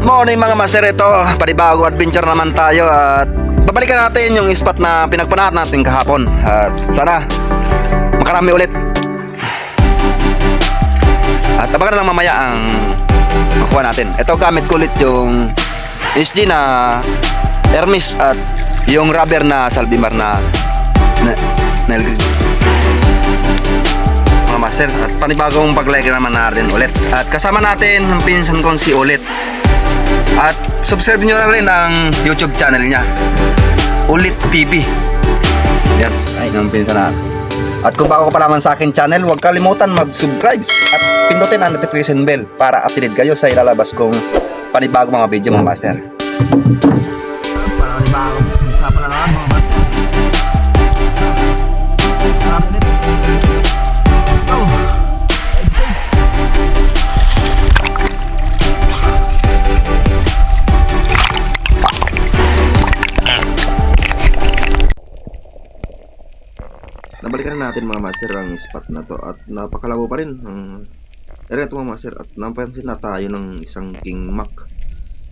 morning mga master, ito panibagong adventure naman tayo at babalikan natin yung spot na pinagpanahan natin kahapon at sana makarami ulit. At abangan lang mamaya ang makuha natin. Ito gamit ko ulit yung SG na Hermes at yung rubber na Salvimar na nail mga master, at panibagong pag-like naman natin ulit. At kasama natin ang pinsan kong si Ulit. At subscribe nyo na rin ang YouTube channel niya, Ulit TV. Yan, ay ang pinsan na. At kung bago ka pa naman sa akin channel, huwag kalimutan mag-subscribe at pindutin ang notification bell para updated kayo sa ilalabas kong panibagong mga video mga master. Panibagong usapan na naman mga master. Let's go. Nabalikan na natin mga master ang spot na to at napakalabo pa rin ang area ito mga master, at napansin na tayo ng isang King Mac.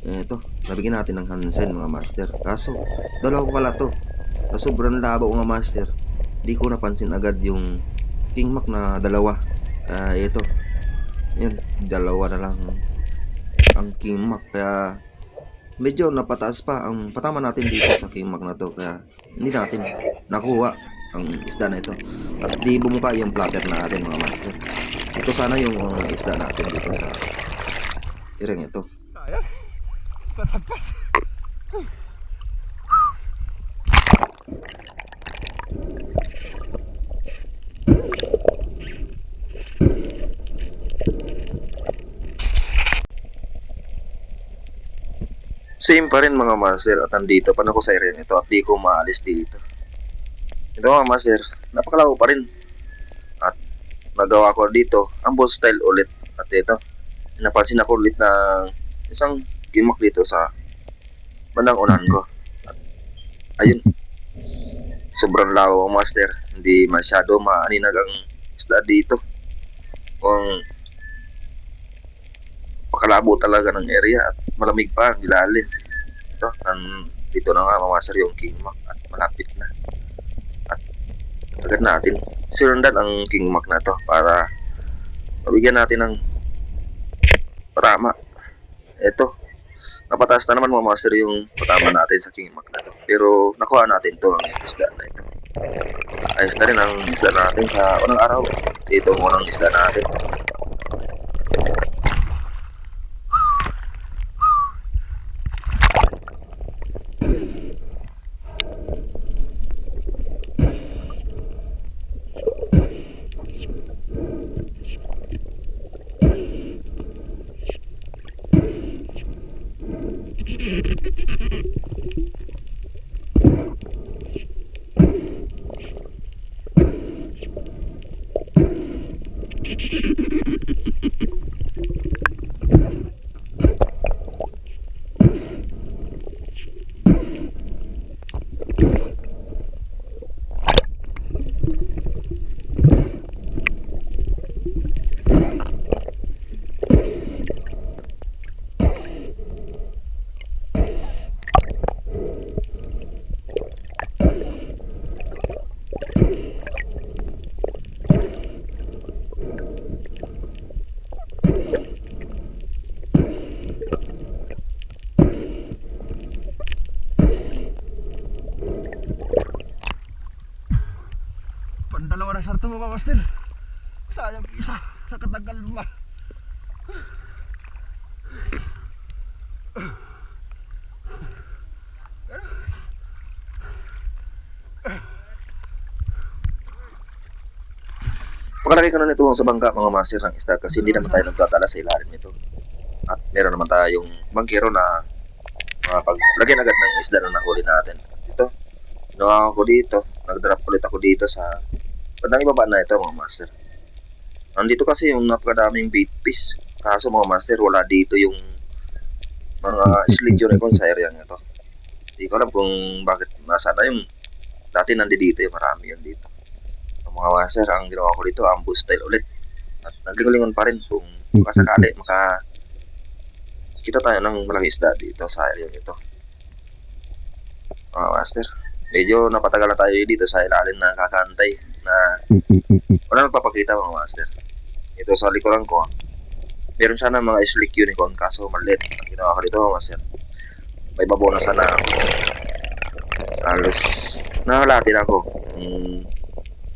Ito, nabigyan natin ng Hansen mga master, kaso dalawa pala to na sobrang labo mga master. Di ko napansin agad yung King Mac na dalawa, kaya ito yun, dalawa na lang ang King Mac, kaya medyo napataas pa ang patama natin dito sa King Mac na to, kaya hindi natin nakuha ang isda na ito at di bumuka yung flapper natin mga master. Ito sana yung isda natin dito sa ireng ito. Patagpas. Same pa rin mga master, at nandito pa ako sa ireng ito at di ko maalis dito. Ito mga master, napakalabo pa rin. At nagawa ko dito ang boat style ulit. At ito, napansin ako ulit ng isang gimak dito sa bandang unahan ko. At ayun, sobrang labo mga master. Hindi masyado maaninag ang isda dito. Kung pakalabo talaga ng area at malamig pa ang ilalim. Ito, dito na nga mga master yung King Mac at malapit na. Agad natin sirandan ang King Mac na to para mabigyan natin ng patama. Ito, napataas na naman mga master yung patama natin sa King Mac na to, pero nakuha natin to ang isda na ito. Ayos na rin ang isda natin sa unang araw. Ito ang unang isda natin. Pandalawa na sarto mga master. Sayang isa, nakatagal ba? Pakalaki ko na nito sa bangka mga master ng isda, kasi hindi naman tayo nagtatala sa ilalim nito. At meron naman tayong bangkero na paglagyan agad ng isda na nahuli natin. Ito, ginawa ko dito, nag-drop ulit ako dito sa bandang ibaba na ito mga master. Nandito kasi yung napakadaming bait fish, kaso mga master wala dito yung mga slit unicorn sa area ito. Hindi ko alam kung bakit nasa na yung dati nandito yung marami yun dito. So, mga master, ang ginawa ko dito ambush style ulit. At naglingon-lingon pa rin kung sakali kita tayo ng malaking isda dito sa area nito. Mga master, medyo napatagal na tayo dito sa ilalim na kakantay na wala nagpapakita mga master. Ito sa likuran ko, meron sana mga slick unicorn kaso maliit. Ang ginawa ko dito mga master, may babaw na sana ako. Halos nahalati na ako.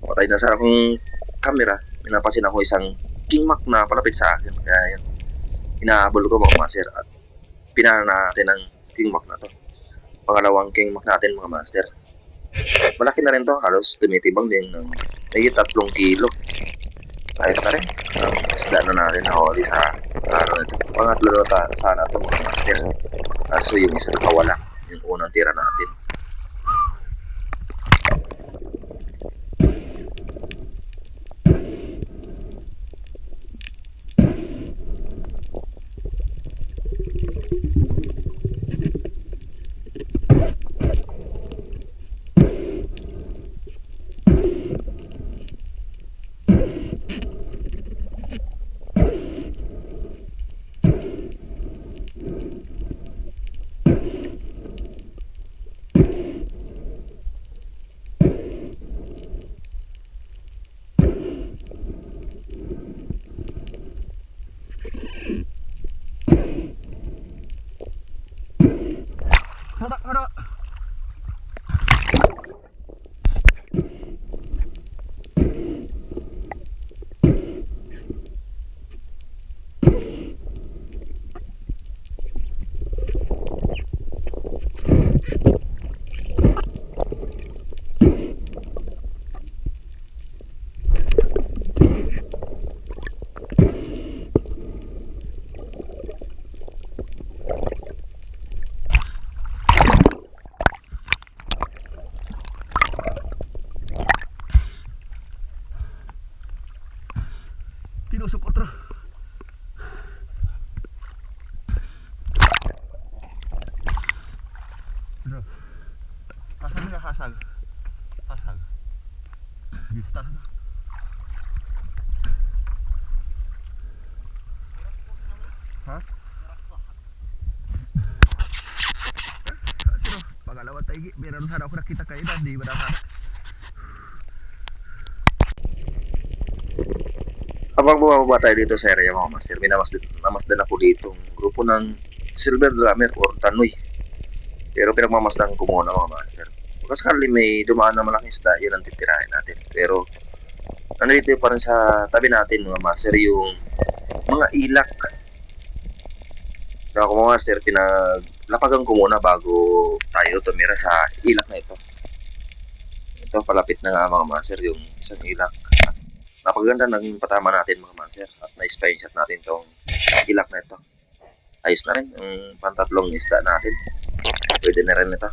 Patay na sana akong camera. Minapasin ako isang king mac na palapit sa akin. Kaya yan, inahabol ko mga master at pinana natin ang king mac na to. Pangalawang king mac natin mga master. Malaki na rin to, halos tumitibang din ng may 3 kilo. Ayos na rin ang isda na natin nahuli sa araw na ito. Pangatlo na sana ito mga master, kaso yung isa nakawala, yung unang tira natin. Hara. Tinusok otro. Bro. Hasag na hasag. Hasag. Gifta na. Ha? Sino? Pangalawa tayo. Meron sana ako nakita kayo na. Di ba na sana? Habang bumababa tayo dito sa area mga master, namasdan ako dito grupo ng silver drummer or tanoy. Pero pinagmamasdan ko muna mga master. Kasi may dumaan na malaking isda, yun ang titirahin natin. Pero nandito pa rin sa tabi natin mga master yung mga ilak. Kaya ako mga master, pinaglapagan ko muna bago tayo tumira sa ilak na ito. Ito palapit na nga mga master yung isang ilak. Napaganda ng patama natin mga master at na-spine shot natin tong ilak na ito. Ayos na rin yung pantatlong isda natin. Pwede na rin ito.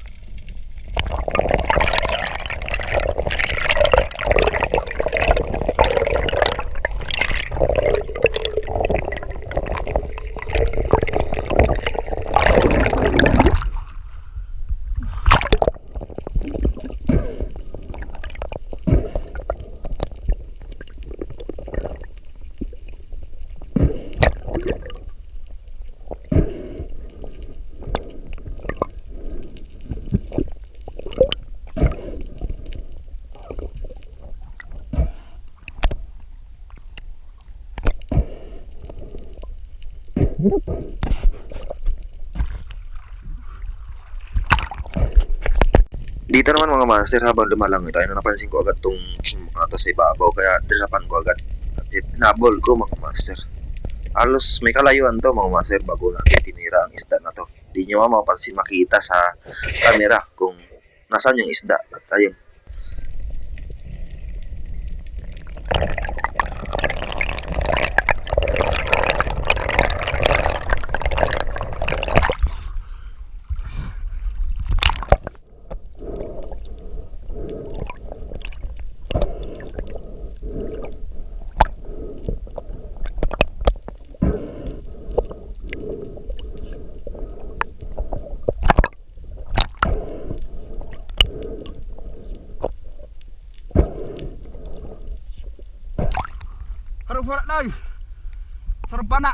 Dito naman mga master, habang lumalangoy tayo, napansin ko agad tong to sa ibabaw, kaya tinapan ko agad at hinabol ko mga master. Halos may kalayuan to mga master bago natin tinira ang isda na to. Di nyo mapapansin makita sa camera kung nasaan yung isda at ayun. Harap wala na. Sarap bana.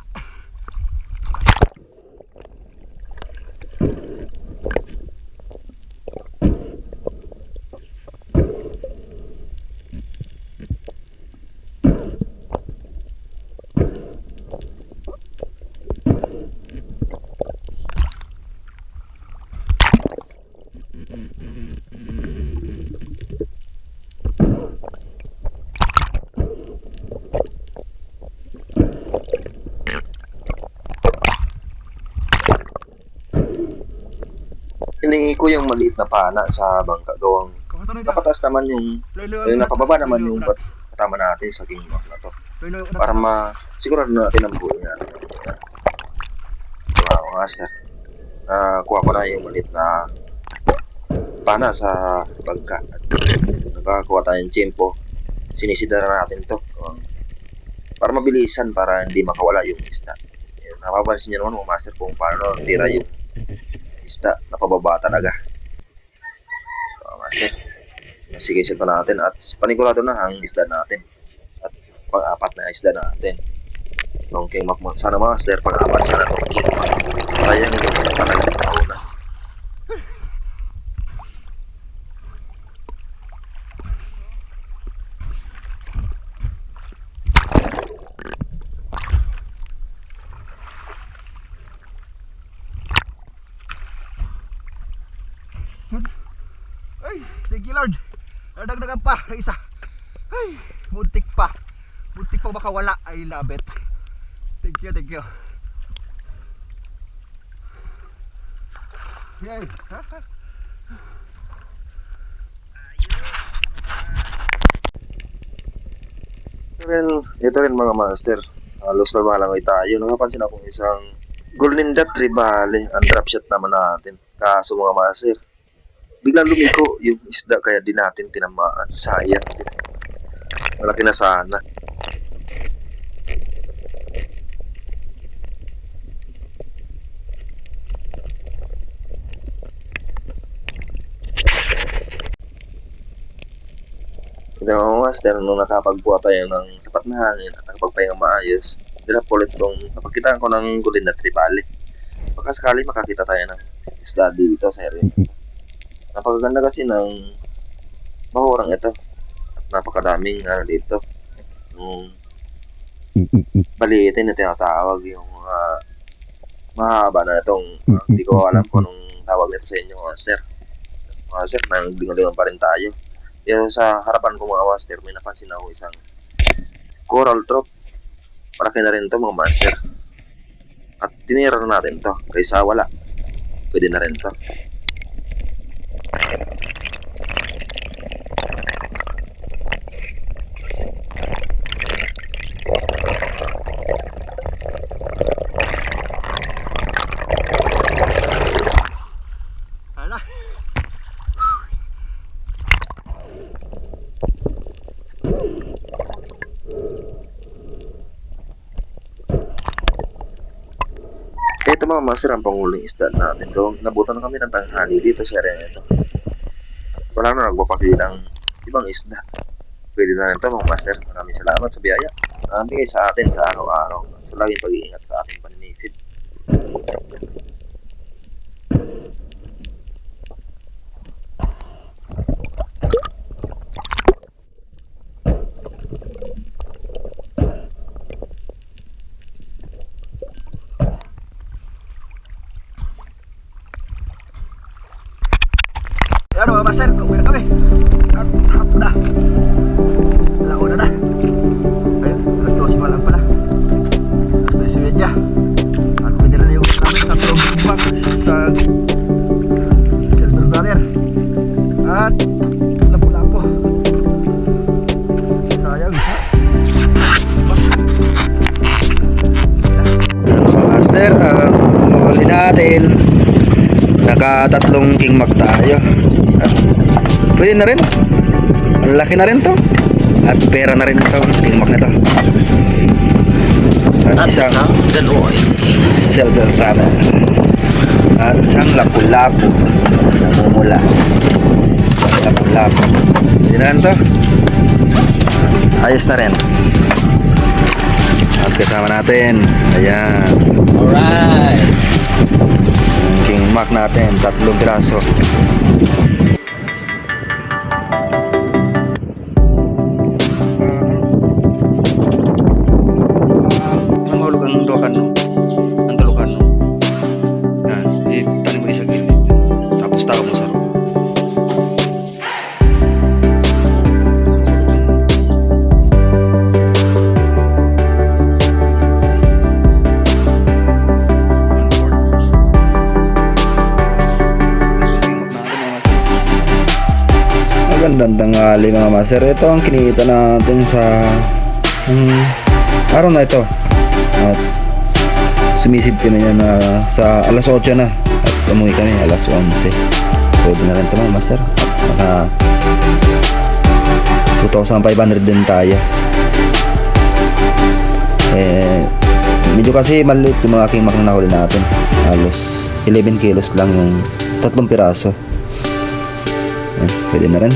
Lumiko yung maliit na pana sa bangka gawang napataas naman yung napababa naman yung katama natin sa king mak na to. Para sigurado natin ang buhay natin ng isda. Wow, master. Kuha ko na yung maliit na pana sa bangka. Nakakuha tayong tiyempo. Sinisida na natin to. Para mabilisan, para hindi makawala yung isda. Napapansin nyo naman mga master kung paano tira yung isda. Napababa talaga. Ito master. Sige, sito natin at panigurado na ang isda natin. At pang-apat na isda natin. Itong king mak sana master, pang-apat sana itong king mak. Sayang ito kasi talagang nauna. Ay, sige Lord. Nadagdagan pa ng isa. Ay, muntik pa. Muntik pa makawala. I love it. Thank you, thank you. Yay. Ito rin mga master. Halos lumalangay tayo. Nakapansin akong isang golden dot tribale. Ang drop shot naman natin. Kaso mga master, biglang lumiko yung isda kaya di natin tinamaan. Sayang. Malaki na sana. Ito mga master, nung nakapagbuha tayo ng sapat na hangin at nakapagpahinga maayos, drop ulit itong napakitaan ko ng golden dot tribale. Baka sakali makakita tayo ng isda dito sa area. Napakaganda kasi ng bahurang ito. At napakadaming dito. Yung baliitin na tinatawag yung mahaba na itong hindi ko alam kung anong tawag nito sa inyo master. Master, nanglingalingan pa rin tayo. Pero sa harapan ko mga master, may napansin ako isang coral trout. Malaki na rin ito mga master. At tinira na natin to kaysa wala. Pwede na rin to. Hala. Ito mga master ang panguling isda natin. Gawang nabutan na kami ng tanghali dito sa area nito. Wala na nagpapakili ng ibang isda. Pwede na rin ito mga master. Maraming salamat sa biyaya. Bigay sa atin sa araw-araw. Sa laging pag-iingat sa ating paninisid. Ayan mga master, uwi na kami. At hapon na. Alauna na. Ayun, alas 12 pa lang pala. Alas 12:30. At pwede na yung namin tatlong bag sa silver brother. At lapo-lapo. Sayang isa. Master, huli natin. Nakatatlong king mak tayo. At pwede na rin. Malaki na rin to. At pera na rin ito. King mak na to. At isang daloy. silver brother. At isang lapu-lapu. Namumula. Lapu-lapu. Pwede na rin to. Ayos na rin. At kasama natin. Ayan. Alright. King mak natin, 3 piraso. Mahulog ang dokan no. Ang talukan no. Yan, itanim mo sa gilid. Tapos tawag mo sa roon. Magandang tanghali mga master. Ito ang kinita natin sa araw na ito. At sumisid kami na sa alas 8 na. At umuwi kami alas 11. Pwede na rin ito mga master. At naka 2,500 din tayo. Medyo kasi maliit yung mga king mac na nahuli natin. Halos 11 kilos lang yung 3 piraso. Pwede na rin.